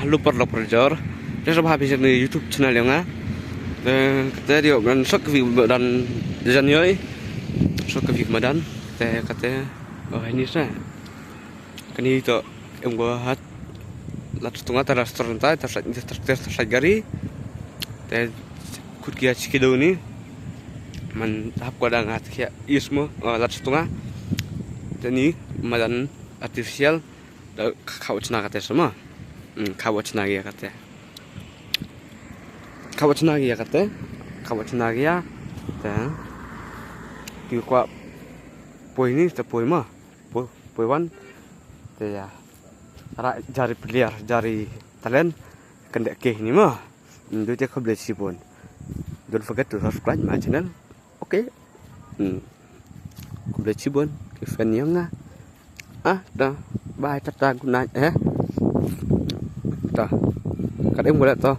lupa lo perjor dia sebab habis di YouTube channel yang kata dia dan sok vi dan jajan yoi sok vi madan kata oh ini sah kini itu em gua hat lat setengah restoran tersaj gari kut kia cikido ni man tahap gua dah ngat kia ismo lat setengah ini madan artificial kau cina kata semua kau cina dia kata kau cina dia kata kau kuat poi ni poi mah poi wan ya jari peliar jari talent kendek ke ni mah itu dia kau boleh sipun don't forget to subscribe my channel okay kau boleh sipun fan yang dah bye tata good night dah kadang boleh tau